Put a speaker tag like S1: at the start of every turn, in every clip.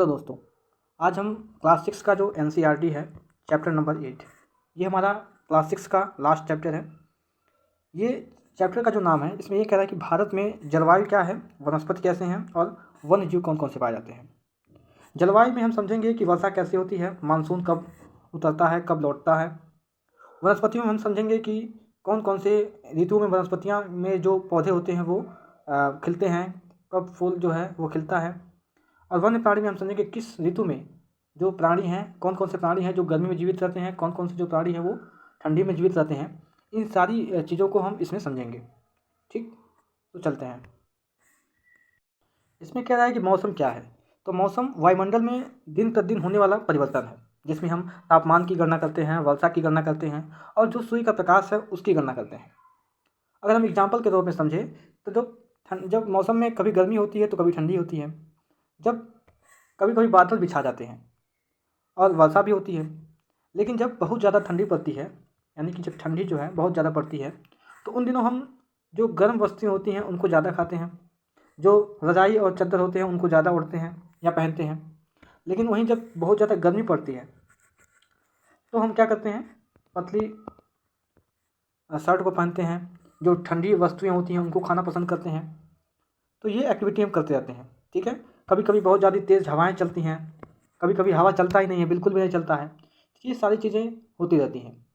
S1: Hello दोस्तों, आज हम क्लास 6 का जो एनसीईआरटी है चैप्टर नंबर 8, ये हमारा क्लास 6 का लास्ट चैप्टर है। ये चैप्टर का जो नाम है इसमें ये कह रहा है कि भारत में जलवायु क्या है, वनस्पति कैसे हैं और वन्य जीव कौन कौन से पाए जाते हैं। जलवायु में हम समझेंगे कि वर्षा कैसे होती है, मानसून कब उतरता है, कब लौटता है। वनस्पतियों में हम समझेंगे कि कौन कौन से ऋतु में वनस्पतियाँ में जो पौधे होते हैं वो खिलते हैं, कब फूल जो है वो खिलता है। और वन्य प्राणी में हम समझेंगे किस ऋतु में जो प्राणी हैं, कौन कौन से प्राणी हैं जो गर्मी में जीवित रहते हैं, कौन कौन से जो प्राणी हैं वो ठंडी में जीवित रहते हैं। इन सारी चीज़ों को हम इसमें समझेंगे। ठीक, तो चलते हैं। इसमें कह रहा है कि मौसम क्या है। तो मौसम वायुमंडल में दिन प्रतिदिन होने वाला परिवर्तन है, जिसमें हम तापमान की गणना करते हैं, वर्षा की गणना करते हैं और जो सूर्य का प्रकाश है उसकी गणना करते हैं। अगर हम एग्जाम्पल के तौर पर समझें तो जब मौसम में कभी गर्मी होती है तो कभी ठंडी होती है, जब कभी कभी बादल भी छा जाते हैं और वर्षा भी होती है। लेकिन जब बहुत ज़्यादा ठंडी पड़ती है, यानी कि जब ठंडी जो है बहुत ज़्यादा पड़ती है, तो उन दिनों हम जो गर्म वस्तुएं होती हैं उनको ज़्यादा खाते हैं, जो रज़ाई और चादर होते हैं उनको ज़्यादा ओढ़ते हैं या पहनते हैं। लेकिन वहीं जब बहुत ज़्यादा गर्मी पड़ती है तो हम क्या करते हैं, पतली शर्ट को पहनते हैं, जो ठंडी वस्तुएं होती हैं उनको खाना पसंद करते हैं। तो ये एक्टिविटी हम करते रहते हैं। ठीक है, कभी कभी बहुत ज़्यादा तेज़ हवाएं चलती हैं, कभी कभी हवा चलता ही नहीं है, बिल्कुल भी नहीं चलता है। ये सारी चीज़ें होती रहती हैं।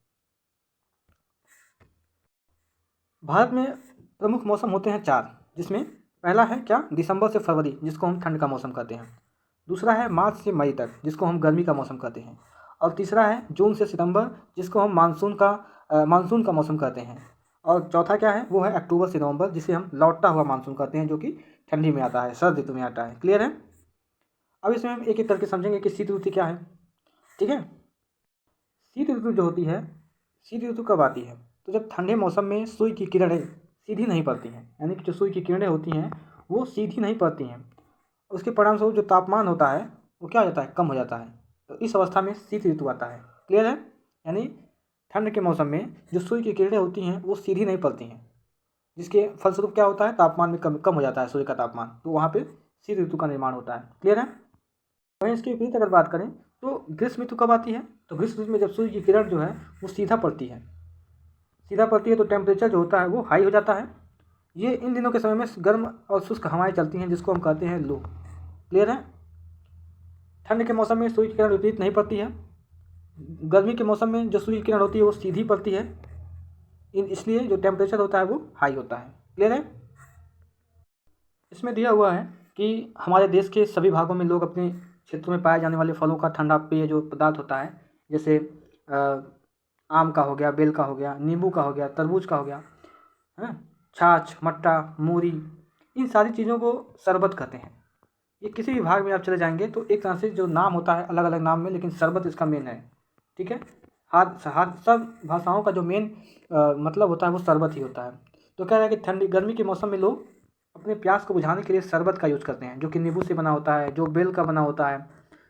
S1: भारत में प्रमुख मौसम होते हैं 4, जिसमें पहला है क्या, दिसंबर से फरवरी, जिसको हम ठंड का मौसम कहते हैं। दूसरा है मार्च से मई तक, जिसको हम गर्मी का मौसम कहते हैं। और तीसरा है जून से सितंबर, जिसको हम मानसून का मौसम कहते हैं। और चौथा क्या है, वो है अक्टूबर से नवंबर, जिसे हम लौटता हुआ मानसून कहते हैं, जो कि ठंडी में आता है, शरद ऋतु में आता है। क्लियर है। अब इसमें हम एक एक करके समझेंगे कि शीत ऋतु क्या है। ठीक है, शीत ऋतु जो होती है, शीत ऋतु कब आती है, तो जब ठंडे मौसम में सूर्य की किरणें सीधी नहीं पड़ती हैं, यानी कि जो सूर्य की किरणें होती हैं वो सीधी नहीं पड़ती हैं, उसके परिणामस्वरूप जो तापमान होता है वो क्या हो जाता है, कम हो जाता है। तो इस अवस्था में शीत ऋतु आता है। क्लियर है। यानी ठंड के मौसम में जो सूर्य की किरणें होती हैं वो सीधी नहीं पड़ती हैं, जिसके फलस्वरूप क्या होता है, तापमान में कम हो जाता है सूर्य का तापमान, तो वहाँ पर शीत ऋतु का निर्माण होता है। क्लियर है। वहीं इसके विपरीत अगर बात करें तो ग्रीष्म ऋतु कब आती है, तो ग्रीष्म ऋतु में जब सूर्य की किरण जो है वो सीधा पड़ती है तो टेम्परेचर जो होता है वो हाई हो जाता है। ये इन दिनों के समय में गर्म और शुष्क हवाएं चलती हैं, जिसको हम कहते हैं लू। क्लियर है। ठंड के मौसम में सूर्य की किरण विपरीत नहीं पड़ती है, गर्मी के मौसम में जो सूर्य की किरण होती है वो सीधी पड़ती है, इसलिए जो टेम्परेचर होता है वो हाई होता है। क्लियर है। इसमें दिया हुआ है कि हमारे देश के सभी भागों में लोग अपने क्षेत्रों में पाए जाने वाले फलों का ठंडा पेय जो पदार्थ होता है, जैसे आम का हो गया, बेल का हो गया, नींबू का हो गया, तरबूज का हो गया, है छाछ, मट्टा, मूरी, इन सारी चीज़ों को शरबत कहते हैं। ये किसी भी भाग में आप चले जाएंगे तो एक तरह से जो नाम होता है अलग अलग नाम में, लेकिन शरबत इसका मेन है। ठीक है, हाथ सब भाषाओं का जो मेन मतलब होता है वो शरबत ही होता है। तो कह रहा है कि गर्मी के मौसम में लोग अपने प्यास को बुझाने के लिए शरबत का यूज़ करते हैं, जो कि नींबू से बना होता है, जो बेल का बना होता है,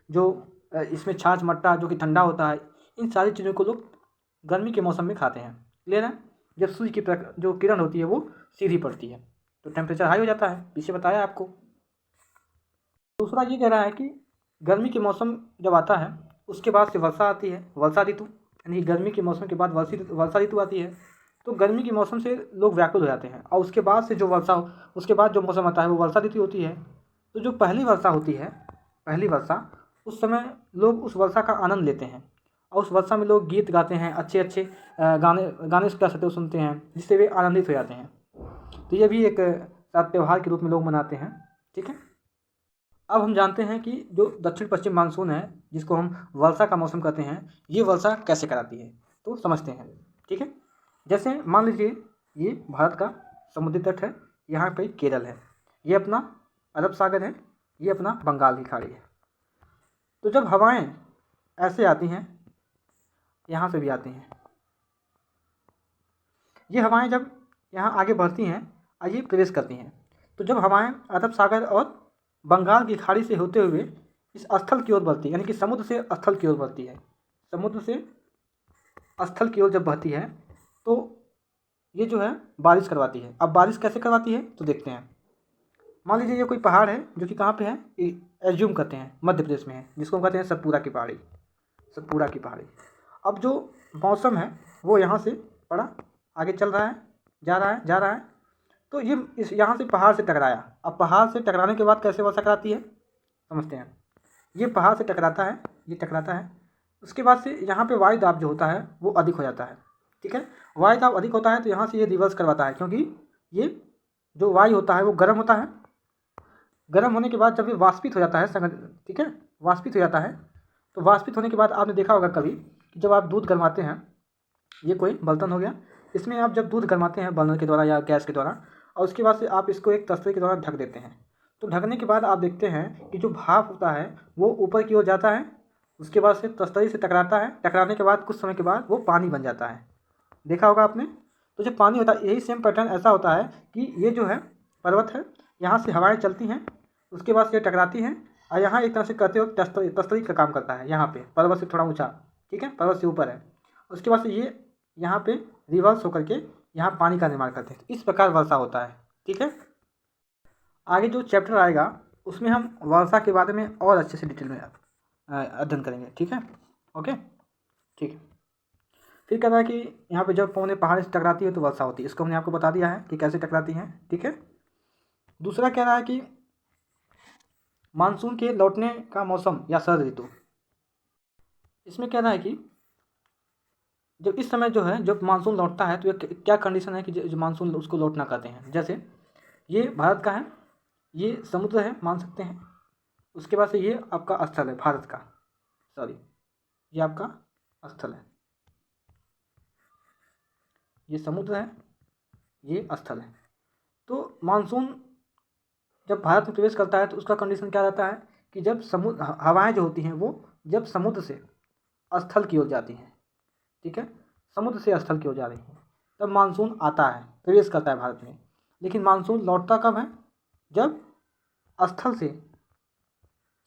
S1: जो इसमें छाछ, मट्टा जो कि ठंडा होता है। इन सारी चीज़ों को लोग गर्मी के मौसम में खाते हैं। क्लियर है। जब सूर्य की जो किरण होती है वो सीधी पड़ती है तो टेम्परेचर हाई हो जाता है, पीछे बताया आपको। दूसरा ये कह रहा है कि गर्मी के मौसम जब आता है उसके बाद से वर्षा आती है, वर्षा ऋतु, यानी गर्मी के मौसम के बाद वर्षा ऋतु आती है। तो गर्मी के मौसम से लोग व्याकुल हो जाते हैं, और उसके बाद से उसके बाद जो मौसम आता है वो वर्षा ऋतु होती है। तो जो पहली वर्षा होती है, पहली वर्षा, उस समय लोग उस वर्षा का आनंद लेते हैं, और उस वर्षा में लोग गीत गाते हैं, अच्छे अच्छे गाने कह सकते हो सुनते हैं, जिससे वे आनंदित हो जाते हैं। तो ये भी एक त्यौहार के रूप में लोग मनाते हैं। ठीक है। अब हम जानते हैं कि जो दक्षिण पश्चिम मानसून है, जिसको हम वर्षा का मौसम कहते हैं, ये वर्षा कैसे कराती है, तो समझते हैं। ठीक है। जैसे मान लीजिए ये भारत का समुद्री तट है, यहाँ पे केरल है, ये अपना अरब सागर है, ये अपना बंगाल की खाड़ी है। तो जब हवाएं ऐसे आती हैं, यहाँ से भी आती हैं, ये हवाएं जब यहाँ आगे बढ़ती हैं, आइए प्रवेश करती हैं, तो जब हवाएं अरब सागर और बंगाल की खाड़ी से होते हुए इस स्थल की ओर बढ़ती है, यानी कि समुद्र से स्थल की ओर बढ़ती है, समुद्र से स्थल की ओर जब बढ़ती है तो ये जो है बारिश करवाती है। अब बारिश कैसे करवाती है तो देखते हैं। मान लीजिए ये कोई पहाड़ है जो कि कहाँ पे है, एज्यूम करते हैं मध्य प्रदेश में है, जिसको हम कहते हैं सतपुड़ा की पहाड़ी। सतपुड़ा की पहाड़ी। अब जो मौसम है वो यहाँ से बड़ा आगे चल रहा है, जा रहा है, जा रहा है। तो ये इस यहाँ से पहाड़ से टकराया। अब पहाड़ से टकराने के बाद कैसे वर्षा कराती है समझते हैं। ये पहाड़ से टकराता है, ये टकराता है, उसके बाद से यहाँ पे वायु दाब जो होता है वो अधिक हो जाता है। ठीक है, वायु दाब अधिक होता है तो यहाँ से ये रिवर्स करवाता है, क्योंकि ये जो वायु होता है वो गर्म होता है। गर्म होने के बाद जब ये वाष्पित हो जाता है ठीक है, वाष्पित हो जाता है, तो वाष्पित होने के बाद आपने देखा होगा कभी कि जब आप दूध गरमाते हैं, ये कोई बर्तन हो गया, इसमें आप जब दूध गरमाते हैं बर्नर के द्वारा या गैस के द्वारा, और उसके बाद से आप इसको एक तसले के द्वारा ढक देते हैं। तो ढकने के बाद आप देखते हैं कि जो भाप होता है वो ऊपर की ओर जाता है, उसके बाद से तस्तरी से टकराता है, टकराने के बाद कुछ समय के बाद वो पानी बन जाता है। देखा होगा आपने। तो जो पानी होता है, यही सेम पैटर्न ऐसा होता है कि ये जो है पर्वत है, यहाँ से हवाएं चलती हैं, उसके बाद से ये टकराती हैं, और यहाँ एक तरह से करते वक्त तस्तरी का काम करता है। यहाँ पे पर्वत से थोड़ा ऊँचा, ठीक है, पर्वत से ऊपर है, उसके बाद से ये यहाँ पे रिवर्स होकर के यहाँ पानी का निर्माण करते हैं। इस प्रकार वर्षा होता है। ठीक है, आगे जो चैप्टर आएगा उसमें हम वर्षा के बारे में और अच्छे से डिटेल में अध्ययन करेंगे। ठीक है, ओके, ठीक है। फिर कह रहा है कि यहाँ पे जब पौने पहाड़ से टकराती है तो वर्षा होती है। इसको हमने आपको बता दिया है कि कैसे टकराती हैं। ठीक है, दूसरा कह रहा है कि मानसून के लौटने का मौसम या शरद ऋतु। इसमें कह रहा है कि जब इस समय जो है जब मानसून लौटता है तो ये क्या कंडीशन है कि जो मानसून उसको लौटना कहते हैं। जैसे ये भारत का है, ये समुद्र है मान सकते हैं, उसके बाद से ये आपका स्थल है भारत का, सॉरी ये आपका स्थल है, ये समुद्र है, ये स्थल है। तो मानसून जब भारत में प्रवेश करता है तो उसका कंडीशन क्या रहता है कि जब समुद्र हवाएं जो होती हैं वो जब समुद्र से स्थल की ओर जाती हैं, ठीक है, समुद्र से स्थल की ओर जा रही हैं, तब मानसून आता है, प्रवेश करता है भारत में। लेकिन मानसून लौटता कब है? जब स्थल से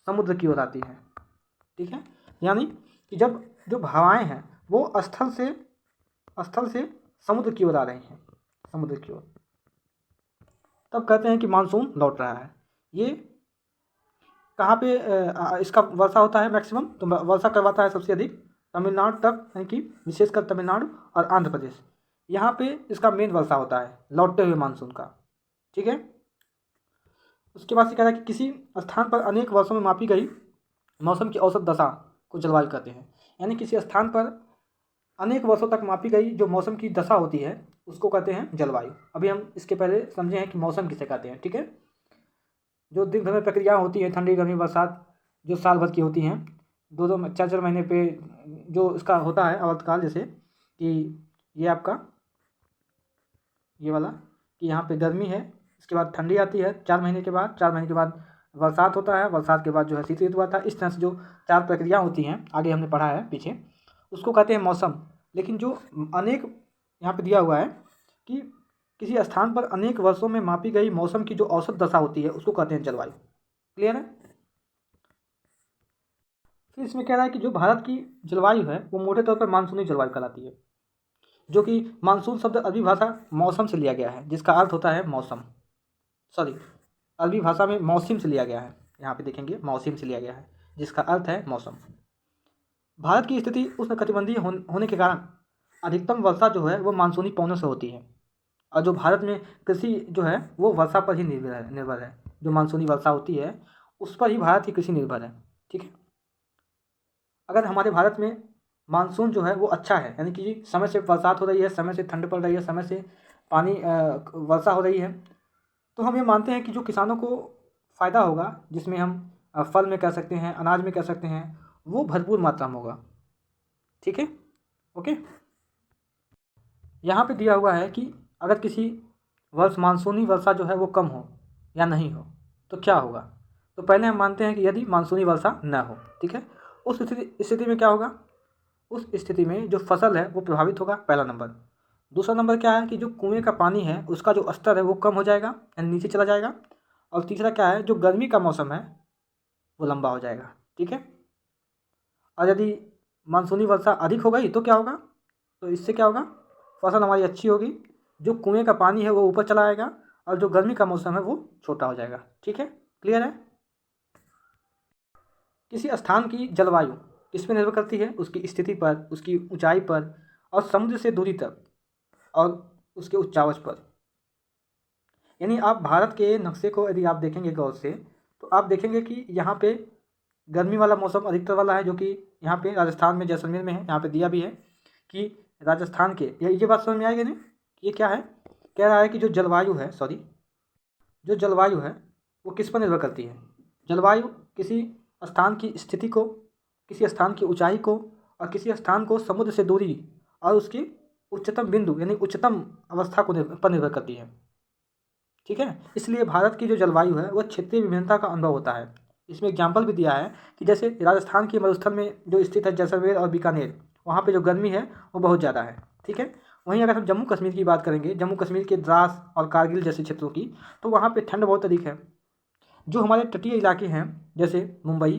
S1: समुद्र की ओर आती है। ठीक है, यानी कि जब जो हवाएं हैं वो स्थल से समुद्र की ओर आ रही हैं, समुद्र की ओर, तब कहते हैं कि मानसून लौट रहा है। ये कहाँ पे इसका वर्षा होता है मैक्सिमम? तो वर्षा करवाता है सबसे अधिक तमिलनाडु तक, यानी कि विशेषकर तमिलनाडु और आंध्र प्रदेश, यहाँ पे इसका मेन वर्षा होता है लौटते हुए मानसून का। ठीक है, उसके बाद से कह रहा है कि किसी स्थान पर अनेक वर्षों में मापी गई मौसम की औसत दशा को जलवायु कहते हैं। यानी किसी स्थान पर अनेक वर्षों तक मापी गई जो मौसम की दशा होती है उसको कहते हैं जलवायु। अभी हम इसके पहले समझे हैं कि मौसम किसे कहते हैं। ठीक है, जो दिन भर में प्रक्रिया होती है, ठंडी गर्मी बरसात, जो साल भर की होती हैं, 2-2 4-4 महीने पे जो इसका होता है अवस्थकाल, जैसे कि ये आपका ये वाला कि यहाँ पे गर्मी है, इसके बाद ठंडी आती है 4 महीने के बाद, 4 महीने के बाद बरसात होता है, बरसात के बाद जो है शीत ऋतु आता है। इस तरह से जो 4 प्रक्रिया होती हैं, आगे हमने पढ़ा है पीछे, उसको कहते हैं मौसम। लेकिन जो अनेक यहाँ पे दिया हुआ है कि किसी स्थान पर अनेक वर्षों में मापी गई मौसम की जो औसत दशा होती है उसको कहते हैं जलवायु। क्लियर है? फिर इसमें कह रहा है कि जो भारत की जलवायु है वो मोटे तौर पर मानसूनी जलवायु कहलाती है, जो कि मानसून शब्द अरबी भाषा मौसम से लिया गया है, जिसका अर्थ होता है मौसम, सॉरी अरबी भाषा में मौसम से लिया गया है, यहाँ पे देखेंगे मौसम से लिया गया है, जिसका अर्थ है मौसम। भारत की स्थिति उष्णकटिबंधीय होने के कारण अधिकतम वर्षा जो है वो मानसूनी पवनों से होती है, और जो भारत में कृषि जो है वो वर्षा पर ही निर्भर है। जो मानसूनी वर्षा होती है उस पर ही भारत की कृषि निर्भर है। ठीक है, अगर हमारे भारत में मानसून जो है वो अच्छा है, यानी कि समय से बरसात हो रही है, समय से ठंड पड़ रही है, समय से पानी वर्षा हो रही है, तो हम ये मानते हैं कि जो किसानों को फ़ायदा होगा, जिसमें हम फल में कह सकते हैं, अनाज में कह सकते हैं, वो भरपूर मात्रा में होगा। ठीक है, ओके। यहाँ पे दिया हुआ है कि अगर किसी वर्ष मानसूनी वर्षा जो है वो कम हो या नहीं हो तो क्या होगा। तो पहले हम मानते हैं कि यदि मानसूनी वर्षा न हो, ठीक है, उस स्थिति में क्या होगा? उस स्थिति में जो फसल है वो प्रभावित होगा, पहला नंबर। दूसरा नंबर क्या है कि जो कुएं का पानी है उसका जो स्तर है वो कम हो जाएगा, यानी नीचे चला जाएगा। और तीसरा क्या है, जो गर्मी का मौसम है वो लंबा हो जाएगा। ठीक है, और यदि मानसूनी वर्षा अधिक हो गई तो क्या होगा? तो इससे क्या होगा, फसल हमारी अच्छी होगी, जो कुएं का पानी है वो ऊपर चला आएगा, और जो गर्मी का मौसम है वो छोटा हो जाएगा। ठीक है, क्लियर है? किसी स्थान की जलवायु किस पर निर्भर करती है? उसकी स्थिति पर, उसकी ऊंचाई पर और समुद्र से दूरी तक और उसके उच्चावच पर। यानी आप भारत के नक्शे को यदि आप देखेंगे गौर से, तो आप देखेंगे कि यहाँ पे गर्मी वाला मौसम अधिकतर वाला है, जो कि यहाँ पे राजस्थान में जैसलमेर में है। यहाँ पे दिया भी है कि राजस्थान के, ये बात समझ में आएगी नहीं? ये क्या है? कह रहा है कि जो जलवायु है, जो जलवायु है वो किस पर निर्भर करती है? जलवायु किसी स्थान की स्थिति को, किसी स्थान की ऊंचाई को और किसी स्थान को समुद्र से दूरी और उसकी उच्चतम बिंदु यानी उच्चतम अवस्था को पर निर्भर करती है। ठीक है, इसलिए भारत की जो जलवायु है वह क्षेत्रीय विभिन्नता का अनुभव होता है। इसमें एग्जाम्पल भी दिया है कि जैसे राजस्थान की मरुस्थल में जो स्थित है जैसलमेर और बीकानेर, वहाँ पे जो गर्मी है वो बहुत ज़्यादा है। ठीक है, वहीं अगर हम जम्मू कश्मीर की बात करेंगे, जम्मू कश्मीर के द्रास और कारगिल जैसे क्षेत्रों की, तो वहाँ पे ठंड बहुत अधिक है। जो हमारे तटीय इलाके हैं जैसे मुंबई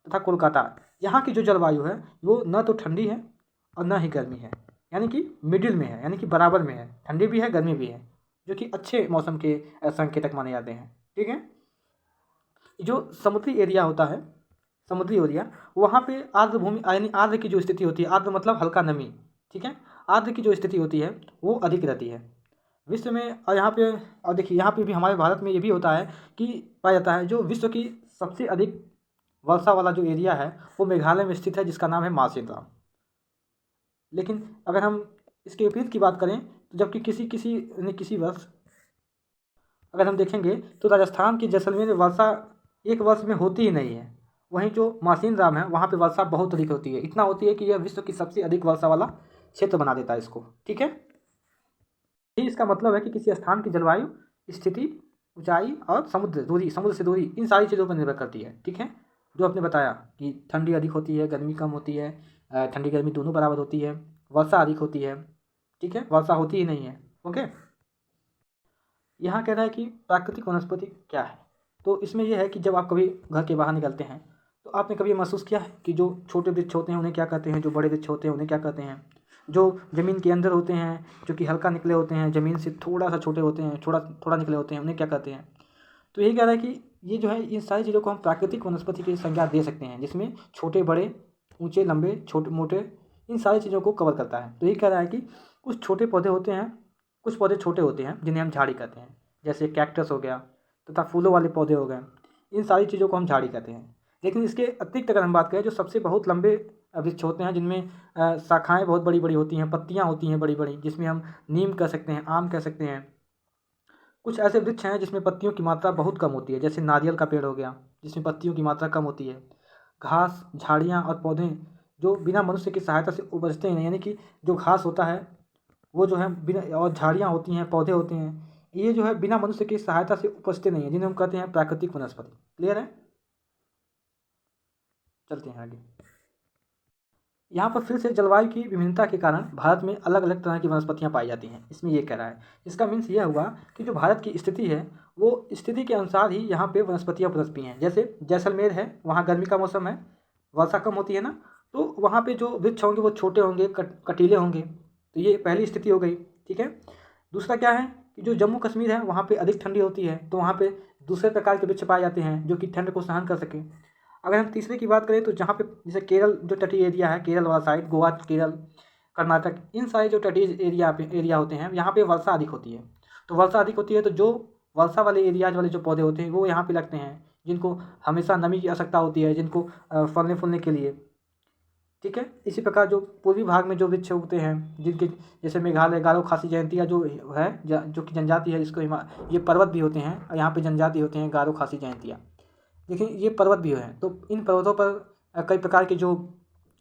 S1: तथा कोलकाता, यहाँ की जो जलवायु है वो न तो ठंडी है और न ही गर्मी है, यानी कि मिडिल में है, यानी कि बराबर में है, ठंडी भी है गर्मी भी है, जो कि अच्छे मौसम के संकेतक माने जाते हैं। ठीक है, जो समुद्री एरिया होता है, समुद्री एरिया, वहाँ पे आर्द्र भूमि यानी आर्द्र की जो स्थिति होती है, आर्द्र मतलब हल्का नमी। ठीक है, आर्द्र की जो स्थिति होती है वो अधिक रहती है विश्व में। और यहाँ पे, और देखिए यहाँ पे भी हमारे भारत में ये भी होता है कि पाया जाता है जो विश्व की सबसे अधिक वर्षा वाला जो एरिया है वो मेघालय में स्थित है, जिसका नाम है मार्सेल ड्राम। लेकिन अगर हम इसके विपरीत की बात करें, तो जबकि किसी किसी यानी किसी वर्ष अगर हम देखेंगे तो राजस्थान की जैसलमेर में वर्षा एक वर्ष में होती ही नहीं है। वहीं जो मासीन राम है वहाँ पे वर्षा बहुत अधिक होती है, इतना होती है कि यह विश्व की सबसे अधिक वर्षा वाला क्षेत्र बना देता है इसको। ठीक है, ये इसका मतलब है कि किसी स्थान की जलवायु, स्थिति, ऊंचाई और समुद्र दूरी, समुद्र से दूरी, इन सारी चीज़ों पर निर्भर करती है। ठीक है, जो आपने बताया कि ठंडी अधिक होती है, गर्मी कम होती है, ठंडी गर्मी दोनों बराबर होती है, वर्षा अधिक होती है। ठीक है, वर्षा होती ही नहीं है। ओके, यहाँ कह रहा है कि प्राकृतिक वनस्पति क्या है। तो इसमें यह है कि जब आप कभी घर के बाहर निकलते हैं तो आपने कभी महसूस किया है कि जो छोटे वृक्ष होते हैं उन्हें क्या कहते हैं, जो बड़े वृक्ष होते हैं उन्हें क्या कहते हैं, जो ज़मीन के अंदर होते हैं, जो कि हल्का निकले होते हैं, ज़मीन से थोड़ा सा छोटे होते हैं, थोड़ा थोड़ा निकले होते हैं, उन्हें क्या कहते हैं। तो यही कह रहा है कि ये जो है इन सारी चीज़ों को हम प्राकृतिक वनस्पति की संज्ञा दे सकते हैं, जिसमें छोटे बड़े, ऊँचे लंबे, छोटे मोटे, इन सारी चीज़ों को कवर करता है। तो यही कह रहा है कि कुछ छोटे पौधे होते हैं, कुछ पौधे छोटे होते हैं जिन्हें हम झाड़ी कहते हैं, जैसे कैक्टस हो गया तथा फूलों वाले पौधे हो गए, इन सारी चीज़ों को हम झाड़ी कहते हैं। लेकिन इसके अतिरिक्त अगर हम बात करें, जो सबसे बहुत लंबे वृक्ष होते हैं जिनमें शाखाएँ बहुत बड़ी बड़ी होती हैं, पत्तियाँ होती हैं बड़ी बड़ी, जिसमें हम नीम कह सकते हैं, आम कह सकते हैं। कुछ ऐसे वृक्ष हैं जिसमें पत्तियों की मात्रा बहुत कम होती है, जैसे नारियल का पेड़ हो गया जिसमें पत्तियों की मात्रा कम होती है। घास, झाड़ियाँ और पौधे जो बिना मनुष्य की सहायता से उपजते ही नहीं, यानी कि जो घास होता है वो जो है बिना, और झाड़ियाँ होती हैं, पौधे होते हैं, ये जो है बिना मनुष्य की सहायता से उपजते नहीं हैं, जिन्हें हम कहते हैं प्राकृतिक वनस्पति। क्लियर है? चलते हैं आगे। यहाँ पर फिर से जलवायु की विभिन्नता के कारण भारत में अलग अलग तरह की वनस्पतियाँ पाई जाती हैं, इसमें ये कह रहा है। इसका मीन्स यह हुआ कि जो भारत की स्थिति है वो स्थिति के अनुसार ही यहाँ पे वनस्पतियाँ पनपती हैं। जैसे जैसलमेर है, वहाँ गर्मी का मौसम है, वर्षा कम होती है ना, तो वहाँ पे जो वृक्ष होंगे वो छोटे होंगे, कटीले होंगे। तो ये पहली स्थिति हो गई। ठीक है, दूसरा क्या है कि जो जम्मू कश्मीर है वहाँ पे अधिक ठंडी होती है, तो वहाँ पे दूसरे प्रकार के वृक्ष पाए जाते हैं जो कि ठंड को सहन कर सकें। अगर हम तीसरे की बात करें तो जहाँ पे जैसे केरल जो तटीय एरिया है, केरल वाला साइड, गोवा, केरल, कर्नाटक, इन सारे जो तटीय एरिया होते हैं यहाँ पे वर्षा अधिक होती है। तो वर्षा अधिक होती है तो जो वर्षा वाले एरियाज वाले जो पौधे होते हैं वो यहाँ पे लगते हैं, जिनको हमेशा नमी की आवश्यकता होती है, जिनको फलने फूलने के लिए। ठीक है, इसी प्रकार जो पूर्वी भाग में जो वृक्ष उगते हैं, जिनके जैसे मेघालय, गारो खासी जयंतिया जो है, जो कि जनजाति है, इसको ये पर्वत भी होते हैं और यहाँ पे जनजाति होते हैं गारो खासी जयंतिया। देखिए ये पर्वत भी हैं, तो इन पर्वतों पर कई प्रकार के जो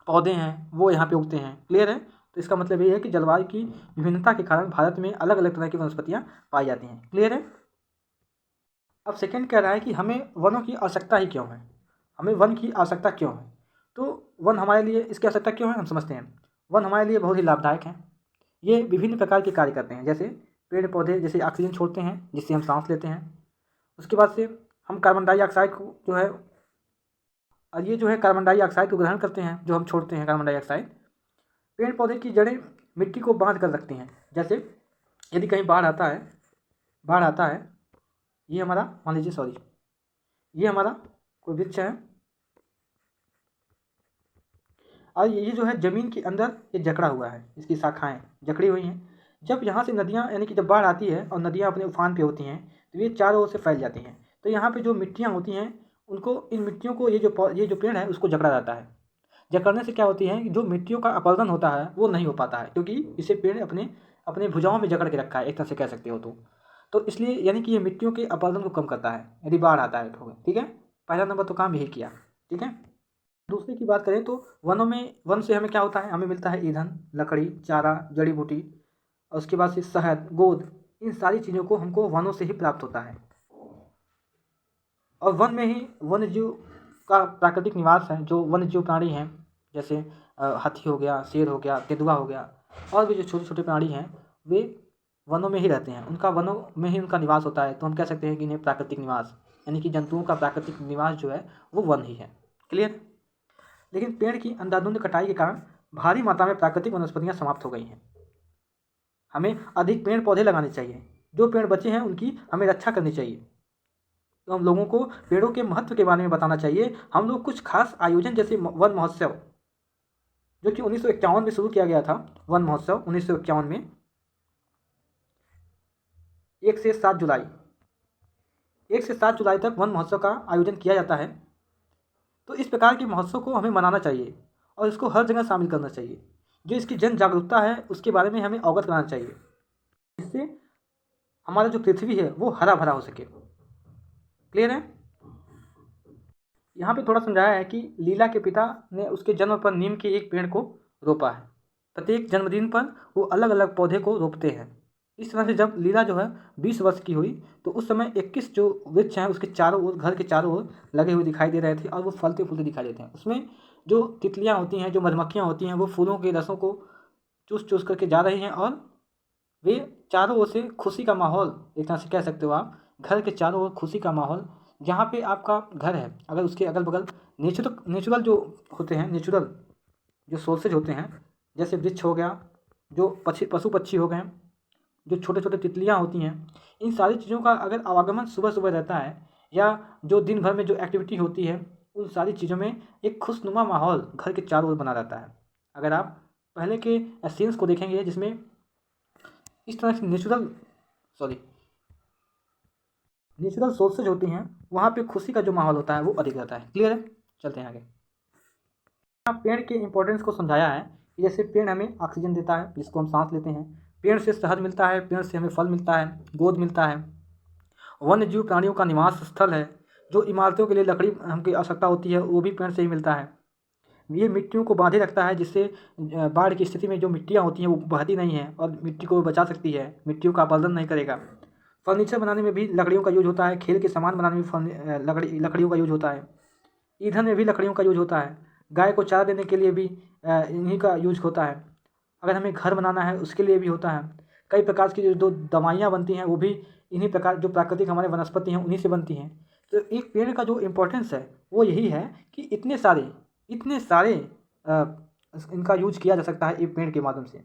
S1: पौधे हैं वो यहाँ पे उगते हैं। क्लियर है? तो इसका मतलब ये है कि जलवायु की विभिन्नता के कारण भारत में अलग अलग तरह की वनस्पतियाँ पाई जाती हैं। क्लियर है? अब सेकंड कह रहा है कि हमें वनों की आवश्यकता ही क्यों है, हमें वन की आवश्यकता क्यों है। तो वन हमारे लिए इसकी आवश्यकता क्यों है हम समझते हैं। वन हमारे लिए बहुत ही लाभदायक हैं। ये विभिन्न प्रकार के कार्य करते हैं, जैसे पेड़ पौधे जैसे ऑक्सीजन छोड़ते हैं जिससे हम सांस लेते हैं। उसके बाद से हम कार्बन डाइऑक्साइड को जो है, और ये जो है कार्बन डाइऑक्साइड को ग्रहण करते हैं, जो हम छोड़ते हैं कार्बन डाइऑक्साइड। पेड़ पौधे की जड़ें मिट्टी को बांध कर रखती हैं। जैसे यदि कहीं बाढ़ आता है, ये हमारा मान लीजिए, सॉरी, ये हमारा कोई वृक्ष है, और ये जो है ज़मीन के अंदर ये जकड़ा हुआ है, इसकी शाखाएँ जकड़ी हुई हैं। जब यहाँ से नदियाँ यानी कि जब बाढ़ आती है और नदियाँ अपने उफान पे होती हैं तो ये चारों ओर से फैल जाती हैं। तो यहाँ पे जो मिट्टियाँ होती हैं उनको इन मिट्टियों को ये जो पेड़ है उसको जकड़ा जाता है। जकड़ने से क्या होती है कि जो मिट्टियों का अपरदन होता है वो नहीं हो पाता है, क्योंकि इसे पेड़ अपने अपने भुजाओं में जकड़ के रखा है, एक तरह से कह सकते हो तो इसलिए यानी कि ये मिट्टियों के अपरदन को कम करता है यदि बाढ़ आता है तो। ठीक है, पहला नंबर तो काम यही किया। ठीक है, दूसरे की बात करें तो वन से हमें क्या होता है, हमें मिलता है ईंधन, लकड़ी, चारा, जड़ी बूटी और उसके बाद से शहद, गोंद। इन सारी चीज़ों को हमको वनों से ही प्राप्त होता है। और वन में ही वन्य जीव का प्राकृतिक निवास है। जो वन्य जीव प्राणी हैं जैसे हाथी हो गया, शेर हो गया, तेंदुआ हो गया और भी जो छोटे छोटे प्राणी हैं वे वनों में ही रहते हैं, उनका वनों में ही उनका निवास होता है। तो हम कह सकते हैं कि इन्हें प्राकृतिक निवास यानी कि जंतुओं का प्राकृतिक निवास जो है वो वन ही है। क्लियर। लेकिन पेड़ की अंधाधुंध कटाई के कारण भारी मात्रा में प्राकृतिक वनस्पतियाँ समाप्त हो गई हैं। हमें अधिक पेड़ पौधे लगाने चाहिए, जो पेड़ बचे हैं उनकी हमें रक्षा करनी चाहिए। तो हम लोगों को पेड़ों के महत्व के बारे में बताना चाहिए। हम लोग कुछ खास आयोजन जैसे वन महोत्सव, जो कि 1951 में शुरू किया गया था, वन महोत्सव 1951 में 1 से 7 जुलाई 1 से 7 जुलाई तक वन महोत्सव का आयोजन किया जाता है। तो इस प्रकार के महोत्सव को हमें मनाना चाहिए और इसको हर जगह शामिल करना चाहिए। जो इसकी जन जागरूकता है उसके बारे में हमें अवगत कराना चाहिए, जिससे हमारा जो पृथ्वी है वो हरा भरा हो सके। क्लियर है। यहाँ पे थोड़ा समझाया है कि लीला के पिता ने उसके जन्म पर नीम के एक पेड़ को रोपा है। प्रत्येक जन्मदिन पर वो अलग अलग पौधे को रोपते हैं। इस तरह से जब लीला जो है 20 वर्ष की हुई तो उस समय 21 जो वृक्ष हैं उसके चारों ओर, घर के चारों ओर लगे हुए दिखाई दे रहे थे और वो फलते फूलते दिखाई देते हैं। उसमें जो तितलियाँ होती हैं, जो मधुमक्खियाँ होती हैं, वो फूलों के रसों को चूस चूस करके जा रही हैं और वे चारों ओर से खुशी का माहौल, एक तरह से कह सकते हो आप, घर के चारों ओर खुशी का माहौल। जहाँ पे आपका घर है अगर उसके अगल बगल नेचुरल जो होते हैं, नेचुरल जो सोर्सेज होते हैं, जैसे वृक्ष हो गया, जो पशु पक्षी हो गए, जो छोटे छोटे तितलियाँ होती हैं, इन सारी चीज़ों का अगर आवागमन सुबह सुबह रहता है या जो दिन भर में जो एक्टिविटी होती है, उन सारी चीज़ों में एक खुशनुमा माहौल घर के चारों ओर बना रहता है। अगर आप पहले के सीन्स को देखेंगे जिसमें इस तरह से नेचुरल सोर्सेज होती हैं, वहाँ पे खुशी का जो माहौल होता है वो अधिक रहता है। क्लियर है। चलते हैं आगे। यहाँ पेड़ के इंपॉर्टेंस को समझाया है कि जैसे पेड़ हमें ऑक्सीजन देता है जिसको हम सांस लेते हैं, पेड़ से शहद मिलता है, पेड़ से हमें फल मिलता है, गोद मिलता है। वन्य जीव प्राणियों का निवास स्थल है। जो इमारतों के लिए लकड़ी हमकी आवश्यकता होती है वो भी पेड़ से ही मिलता है। ये मिट्टियों को बांधे रखता है, जिससे बाढ़ की स्थिति में जो मिट्टियाँ होती हैं वो बहती नहीं हैं और मिट्टी को बचा सकती है, मिट्टियों का अपरदन नहीं करेगा। फर्नीचर बनाने में भी लकड़ियों का यूज होता है, खेल के सामान बनाने में लकड़ियों का यूज होता है, ईंधन में भी लकड़ियों का यूज होता है, गाय को चारा देने के लिए भी इन्हीं का यूज होता है। अगर हमें घर बनाना है उसके लिए भी होता है। कई प्रकार की जो दवाइयाँ बनती हैं वो भी इन्हीं प्रकार, जो प्राकृतिक हमारे वनस्पति हैं उन्हीं से बनती हैं। तो एक पेड़ का जो इम्पोर्टेंस है वो यही है कि इतने सारे इनका यूज किया जा सकता है एक पेड़ के माध्यम से।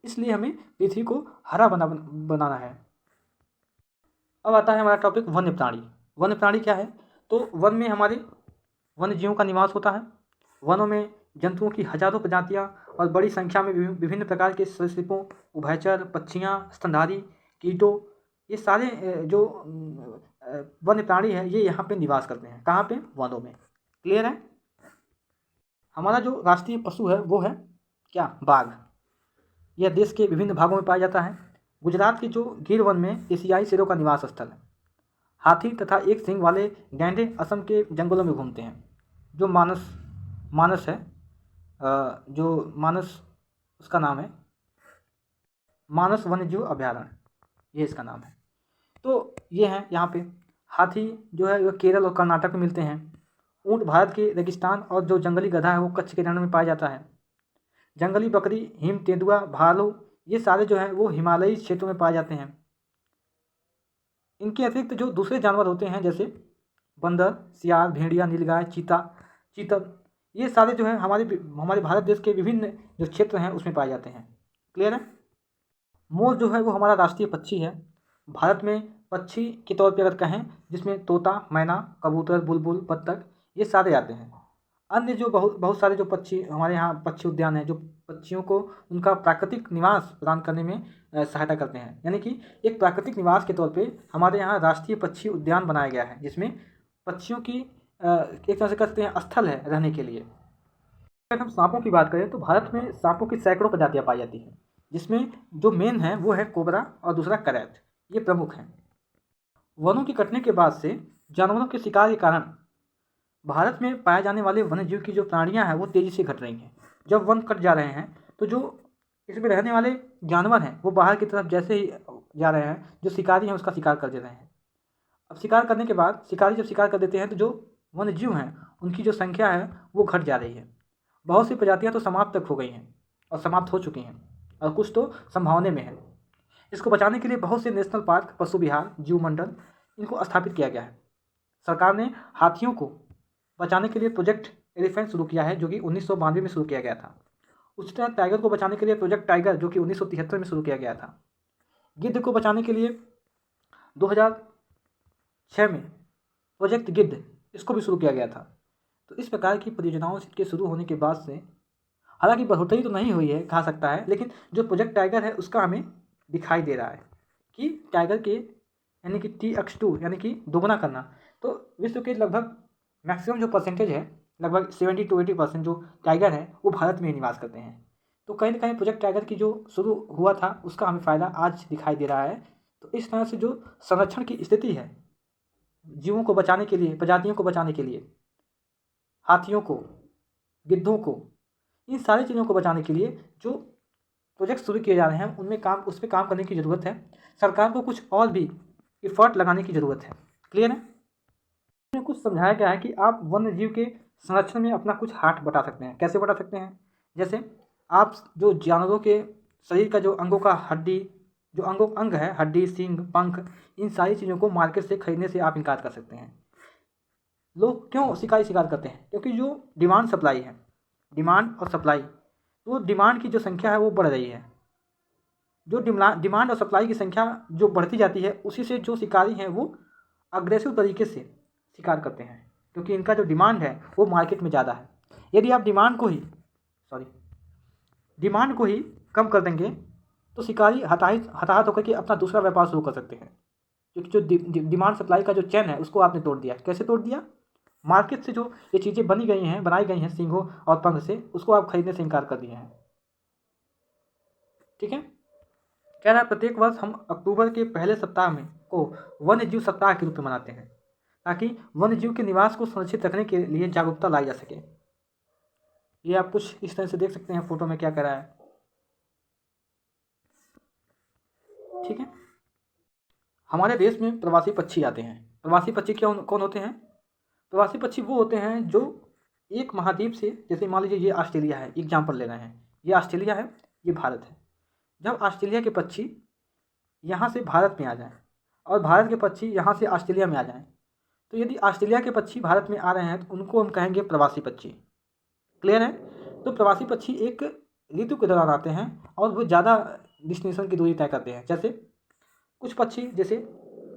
S1: इसलिए हमें पृथ्वी को हरा बनाना है। अब आता है हमारा टॉपिक वन्य प्राणी। वन्य प्राणी क्या है? तो वन में हमारे वन्य जीवों का निवास होता है। वनों में जंतुओं की हजारों प्रजातियाँ और बड़ी संख्या में विभिन्न प्रकार के सरीसृपों, उभयचर, पक्षियाँ, स्तनधारी, कीटों, ये सारे जो वन्य प्राणी है ये यहाँ पे निवास करते हैं। कहाँ पे? वनों में। क्लियर है। हमारा जो राष्ट्रीय पशु है वो है क्या? बाघ। यह देश के विभिन्न भागों में पाया जाता है। गुजरात के जो गिर वन में एशियाई शेरों का निवास स्थल है। हाथी तथा एक सींग वाले गैंडे असम के जंगलों में घूमते हैं। जो मानस है, जो मानस उसका नाम है मानस वन्यजीव अभयारण्य, ये इसका नाम है। तो ये हैं यहाँ पे। हाथी जो है वो केरल और कर्नाटक में मिलते हैं। ऊँट भारत के रेगिस्तान और जो जंगली गधा है वो कच्छ के रण में पाया जाता है। जंगली बकरी, हिम तेंदुआ, भालू, ये सारे जो हैं वो हिमालयी क्षेत्रों में पाए जाते हैं। इनके अतिरिक्त जो दूसरे जानवर होते हैं जैसे बंदर, सियार, भेड़िया, नीलगाय, चीतल, ये सारे जो है हमारे भारत देश के विभिन्न जो क्षेत्र हैं उसमें पाए जाते हैं। क्लियर है। मोर जो है वो हमारा राष्ट्रीय पक्षी है। भारत में पक्षी के तौर पे अगर कहें जिसमें तोता, मैना, कबूतर, बुलबुल, बत्तख, ये सारे आते हैं। अन्य जो बहुत बहुत सारे जो पक्षी हमारे यहाँ पक्षी उद्यान हैं, जो पक्षियों को उनका प्राकृतिक निवास प्रदान करने में सहायता करते हैं। यानी कि एक प्राकृतिक निवास के तौर पे हमारे यहाँ राष्ट्रीय पक्षी उद्यान बनाया गया है, जिसमें पक्षियों की एक तरह से कहते हैं स्थल है रहने के लिए। अगर हम सांपों की बात करें तो भारत में सांपों की सैकड़ों प्रजातियाँ पाई जाती हैं, जिसमें जो मेन है वो है कोबरा और दूसरा करैत, ये प्रमुख हैं। वनों के कटने के बाद से जानवरों के शिकार के कारण भारत में पाए जाने वाले वन्यजीव की जो प्राणियां हैं वो तेज़ी से घट रही हैं। जब वन कट जा रहे हैं तो जो इसमें रहने वाले जानवर हैं वो बाहर की तरफ जैसे ही जा रहे हैं, जो शिकारी हैं उसका शिकार कर दे रहे हैं। अब शिकार करने के बाद शिकारी जब शिकार कर देते हैं तो जो वन्यजीव हैं उनकी जो संख्या है वो घट जा रही है। बहुत सी प्रजातियाँ तो समाप्त तक हो गई हैं और समाप्त हो चुकी हैं, और कुछ तो संभावने में है। इसको बचाने के लिए बहुत से नेशनल पार्क, पशु विहार, जीव मंडल इनको स्थापित किया गया है। सरकार ने हाथियों को बचाने के लिए प्रोजेक्ट एलिफेंट शुरू किया है, जो कि 1992 में शुरू किया गया था। उसी तरह टाइगर को बचाने के लिए प्रोजेक्ट टाइगर, जो कि 1973 में शुरू किया गया था। गिद्ध को बचाने के लिए 2006 में प्रोजेक्ट गिद्ध, इसको भी शुरू किया गया था। तो इस प्रकार की परियोजनाओं के शुरू होने के बाद से हालांकि बढ़ोतरी तो नहीं हुई है कहा सकता है, लेकिन जो प्रोजेक्ट टाइगर है उसका हमें दिखाई दे रहा है कि टाइगर के यानी कि TX2 यानी कि दोगुना करना। तो विश्व के लगभग मैक्सिमम जो परसेंटेज है, लगभग 70 to 80% जो टाइगर है वो भारत में ही निवास करते हैं। तो कहीं ना कहीं प्रोजेक्ट टाइगर की जो शुरू हुआ था उसका हमें फ़ायदा आज दिखाई दे रहा है। तो इस तरह से जो संरक्षण की स्थिति है जीवों को बचाने के लिए, प्रजातियों को बचाने के लिए, हाथियों को, गिद्धों को, इन सारी चीज़ों को बचाने के लिए जो प्रोजेक्ट शुरू किए जा रहे हैं उस पर काम करने की ज़रूरत है। सरकार को कुछ और भी एफर्ट लगाने की ज़रूरत है। क्लियर है? इसमें कुछ समझाया गया है कि आप वन्य जीव के संरक्षण में अपना कुछ हाथ बटा सकते हैं। कैसे बटा सकते हैं? जैसे आप जो जानवरों के शरीर का जो अंगों का हड्डी, जो अंग है, हड्डी, सींग, पंख, इन सारी चीज़ों को मार्केट से खरीदने से आप इनकार कर सकते हैं। लोग क्यों शिकार करते हैं? क्योंकि जो डिमांड सप्लाई है, डिमांड और सप्लाई, तो डिमांड की जो संख्या है वो बढ़ रही है। जो डिमांड और सप्लाई की संख्या जो बढ़ती जाती है, उसी से जो शिकारी हैं वो अग्रेसिव तरीके से शिकार करते हैं, क्योंकि इनका जो डिमांड है वो मार्केट में ज़्यादा है। यदि आप डिमांड को ही कम कर देंगे तो शिकारी हताहत होकर के अपना दूसरा व्यापार शुरू कर सकते हैं, क्योंकि जो डिमांड सप्लाई का जो चेन है उसको आपने तोड़ दिया। कैसे तोड़ दिया? मार्केट से जो ये चीज़ें बनाई गई हैं सींगों और पंख से, उसको आप खरीदने से इनकार कर दिए हैं। ठीक है? कह रहा है प्रत्येक वर्ष हम अक्टूबर के पहले सप्ताह में को वन्य जीव सप्ताह के रूप में मनाते हैं, ताकि वन्य जीव के निवास को सुरक्षित रखने के लिए जागरूकता लाई जा सके। ये आप कुछ इस तरह से देख सकते हैं फोटो में क्या कर रहा है। ठीक है? हमारे देश में प्रवासी पक्षी आते हैं। प्रवासी पक्षी कौन होते हैं? प्रवासी पक्षी वो होते हैं जो एक महाद्वीप से, जैसे मान लीजिए ये ऑस्ट्रेलिया है, एग्जाम्पल ले रहे हैं, ये ऑस्ट्रेलिया है, ये भारत है। जब ऑस्ट्रेलिया के पक्षी यहाँ से भारत में आ जाएं और भारत के पक्षी यहाँ से ऑस्ट्रेलिया में आ जाएं, तो यदि ऑस्ट्रेलिया के पक्षी भारत में आ रहे हैं तो उनको हम कहेंगे प्रवासी पक्षी। क्लियर है? तो प्रवासी पक्षी एक ऋतु के दौरान आते हैं और वो ज़्यादा डेस्टिनेशन की दूरी तय करते हैं। जैसे कुछ पक्षी, जैसे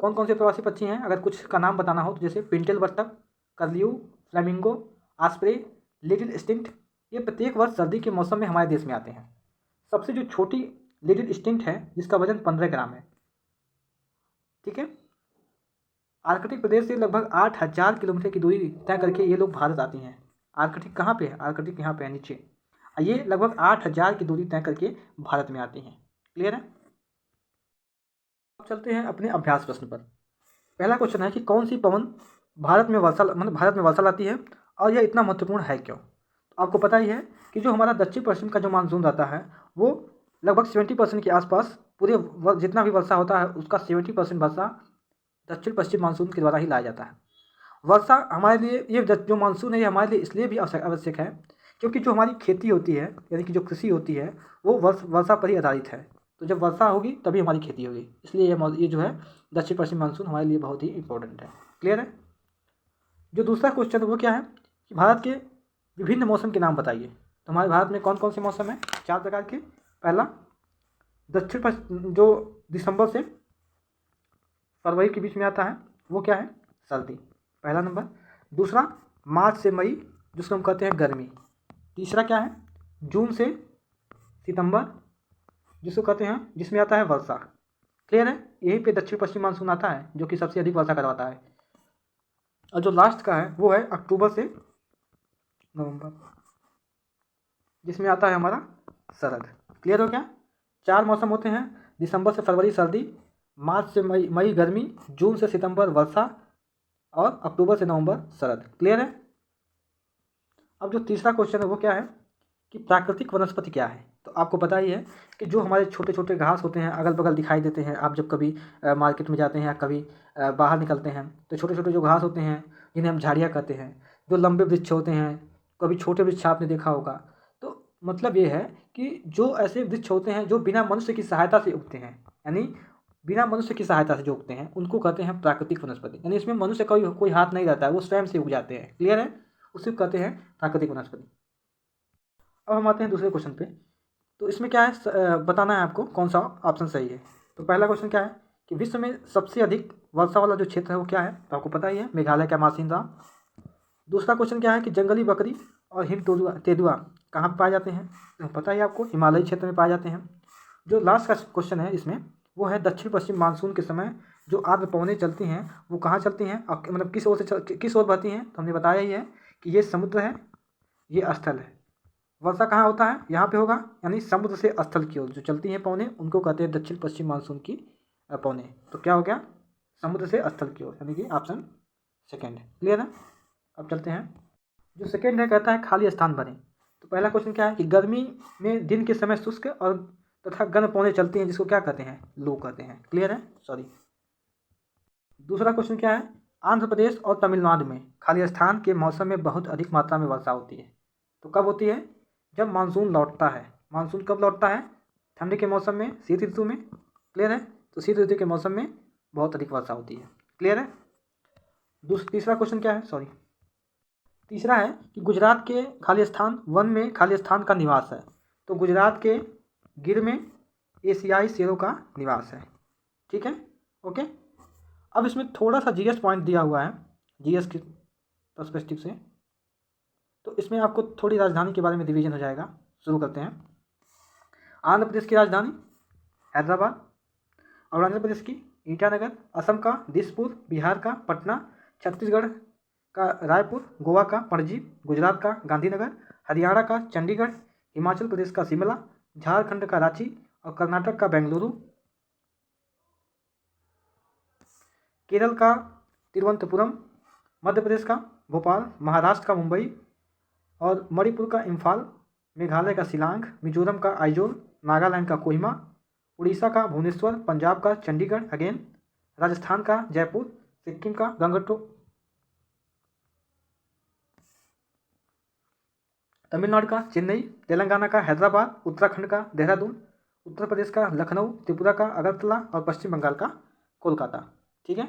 S1: कौन से प्रवासी पक्षी हैं, अगर कुछ का नाम बताना हो तो जैसे पिंटेल बत्तख, कर्ल्यू, फ्लेमिंगो, ऑस्प्रे, लिटिल स्टिंट, ये प्रत्येक वर्ष सर्दी के मौसम में हमारे देश में आते हैं। सबसे जो छोटी लिटिल स्टिंट है जिसका वजन 15 ग्राम है। ठीक है? आर्कटिक प्रदेश से लगभग 8000 किलोमीटर की दूरी तय करके ये लोग भारत आती हैं। आर्कटिक कहाँ पे है? आर्कटिक यहाँ पे है नीचे। ये लगभग 8000 की दूरी तय करके भारत में आती हैं। क्लियर है? अब चलते हैं अपने अभ्यास प्रश्न पर। पहला क्वेश्चन है कि कौन सी पवन भारत में वर्षा लाती है और यह इतना महत्वपूर्ण है क्यों? तो आपको पता ही है कि जो हमारा दक्षिण पश्चिम का जो मानसून रहता है वो लगभग 70% के आसपास, पूरे जितना भी वर्षा होता है उसका 70% वर्षा दक्षिण पश्चिम मानसून के द्वारा ही लाया जाता है। वर्षा हमारे लिए, ये जो मानसून है ये हमारे लिए इसलिए भी आवश्यक है क्योंकि जो हमारी खेती होती है, यानी कि जो कृषि होती है वो वर्षा पर ही आधारित है। तो जब वर्षा होगी तभी हमारी खेती होगी, इसलिए ये जो है दक्षिण पश्चिम मानसून हमारे लिए बहुत ही इंपॉर्टेंट है। क्लियर है? जो दूसरा क्वेश्चन है वो क्या है कि भारत के विभिन्न मौसम के नाम बताइए। तो हमारे भारत में कौन कौन से मौसम हैं? 4 प्रकार के। पहला, दक्षिण पश्चिम जो दिसंबर से फरवरी के बीच में आता है वो क्या है? सर्दी, पहला नंबर। दूसरा, मार्च से मई जिसको हम कहते हैं गर्मी। तीसरा क्या है, जून से सितंबर, जिसको कहते हैं, जिसमें आता है वर्षा। क्लियर है, यहीं पे दक्षिण पश्चिम मानसून आता है जो कि सबसे अधिक वर्षा करवाता है। और जो लास्ट का है वो है अक्टूबर से नवंबर, जिसमें आता है हमारा शरद। क्लियर हो गया। 4 मौसम होते हैं, दिसंबर से फरवरी सर्दी, मार्च से मई गर्मी, जून से सितंबर वर्षा और अक्टूबर से नवंबर शरद। क्लियर है। अब जो तीसरा क्वेश्चन है वो क्या है कि प्राकृतिक वनस्पति क्या है। तो आपको पता ही है कि जो हमारे छोटे छोटे घास होते हैं अगल बगल दिखाई देते हैं, आप जब कभी मार्केट में जाते हैं या कभी बाहर निकलते हैं तो छोटे छोटे जो घास होते हैं जिन्हें हम झाड़ियाँ कहते हैं, जो लंबे वृक्ष होते हैं, कभी छोटे वृक्ष आपने देखा होगा। तो मतलब ये है कि जो ऐसे वृक्ष होते हैं जो बिना मनुष्य की सहायता से उगते हैं, यानी बिना मनुष्य की सहायता से जो उगते हैं उनको कहते हैं प्राकृतिक वनस्पति, यानी इसमें मनुष्य का कोई हाथ नहीं रहता है, वो स्वयं से उग जाते हैं। क्लियर है, उसे कहते हैं प्राकृतिक वनस्पति। अब हम आते हैं दूसरे क्वेश्चन पे। तो इसमें क्या है, बताना है आपको कौन सा ऑप्शन सही है। तो पहला क्वेश्चन क्या है कि विश्व में सबसे अधिक वर्षा वाला जो क्षेत्र है वो क्या है। तो आपको पता ही है, मेघालय का मासिनराम। दूसरा क्वेश्चन क्या है कि जंगली बकरी और हिम तेंदुआ कहाँ पर पाए जाते हैं। तो पता ही आपको, हिमालयी क्षेत्र में पाए जाते हैं। जो लास्ट का क्वेश्चन है इसमें वो है दक्षिण पश्चिम मानसून के समय जो आर्द्र पवनें चलती हैं वो कहाँ चलती हैं, मतलब किस ओर से किस ओर बहती हैं। तो हमने बताया ही है कि ये समुद्र है, ये स्थल है। वर्षा कहाँ होता है, यहाँ पे होगा, यानी समुद्र से स्थल की ओर जो चलती हैं पवनें उनको कहते हैं दक्षिण पश्चिम मानसून की पवनें। तो क्या हो गया, समुद्र से स्थल की ओर, यानी कि ऑप्शन सेकेंड है। क्लियर है। अब चलते हैं, जो सेकेंड है कहता है खाली स्थान भरें। तो पहला क्वेश्चन क्या है कि गर्मी में दिन के समय शुष्क और तथा गर्म पवनें चलती हैं जिसको क्या कहते हैं, लू कहते हैं। क्लियर है, सॉरी। दूसरा क्वेश्चन क्या है, आंध्र प्रदेश और तमिलनाडु में खाली स्थान के मौसम में बहुत अधिक मात्रा में वर्षा होती है। तो कब होती है, जब मानसून लौटता है। मानसून कब लौटता है, ठंडी के मौसम में, शीत ऋतु में। क्लियर है, तो शीत ऋतु के मौसम में बहुत अधिक वर्षा होती है। क्लियर है। तीसरा क्वेश्चन क्या है, सॉरी, तीसरा है कि गुजरात के खाली स्थान वन में खाली स्थान का निवास है। तो गुजरात के गिर में एशियाई शेरों का निवास है। ठीक है, ओके। अब इसमें थोड़ा सा जीएस पॉइंट दिया हुआ है, जीएस के पर्सपेक्टिव से। तो इसमें आपको थोड़ी राजधानी के बारे में रिवीजन हो जाएगा। शुरू करते हैं। आंध्र प्रदेश की राजधानी हैदराबाद, अरुणाचल प्रदेश की ईटानगर, असम का दिसपुर, बिहार का पटना, छत्तीसगढ़ का रायपुर, गोवा का पणजी, गुजरात का गांधीनगर, हरियाणा का चंडीगढ़, हिमाचल प्रदेश का शिमला, झारखंड का रांची और कर्नाटक का बेंगलुरु, केरल का तिरुवनंतपुरम, मध्य प्रदेश का भोपाल, महाराष्ट्र का मुंबई और मणिपुर का इम्फाल, मेघालय का शिलांग, मिजोरम का आइजोल, नागालैंड का कोहिमा, उड़ीसा का भुवनेश्वर, पंजाब का चंडीगढ़ अगेन, राजस्थान का जयपुर, सिक्किम का गंगटोक, तमिलनाडु का चेन्नई, तेलंगाना का हैदराबाद, उत्तराखंड का देहरादून, उत्तर प्रदेश का लखनऊ, त्रिपुरा का अगरतला और पश्चिम बंगाल का कोलकाता। ठीक है।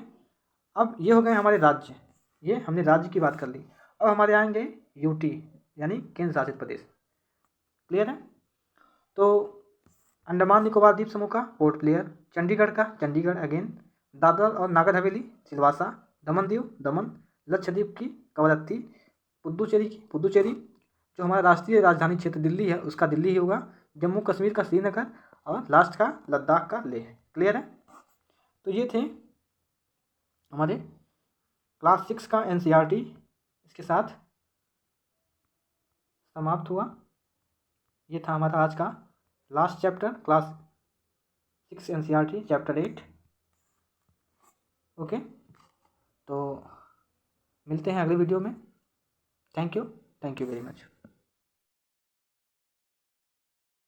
S1: अब ये हो गए हमारे राज्य, ये हमने राज्य की बात कर ली। अब हमारे आएंगे यूटी यानी केंद्र शासित प्रदेश। क्लियर है। तो अंडमान निकोबार द्वीप समूह का पोर्ट ब्लेयर, चंडीगढ़ का चंडीगढ़ अगेन, दादरा और नागर हवेली सिलवासा, दमन दीव दमन, लक्षद्वीप की कवरत्ती, पुदुचेरी की पुदुचेरी, जो हमारा राष्ट्रीय राजधानी क्षेत्र दिल्ली है उसका दिल्ली ही होगा, जम्मू कश्मीर का श्रीनगर और लास्ट का लद्दाख का लेह। क्लियर है। तो ये थे हमारे क्लास 6 का एनसीईआरटी, इसके साथ समाप्त हुआ। ये था हमारा आज का last chapter, class 6 NCERT chapter 8। Okay, तो मिलते हैं अगले वीडियो में। Thank you very much.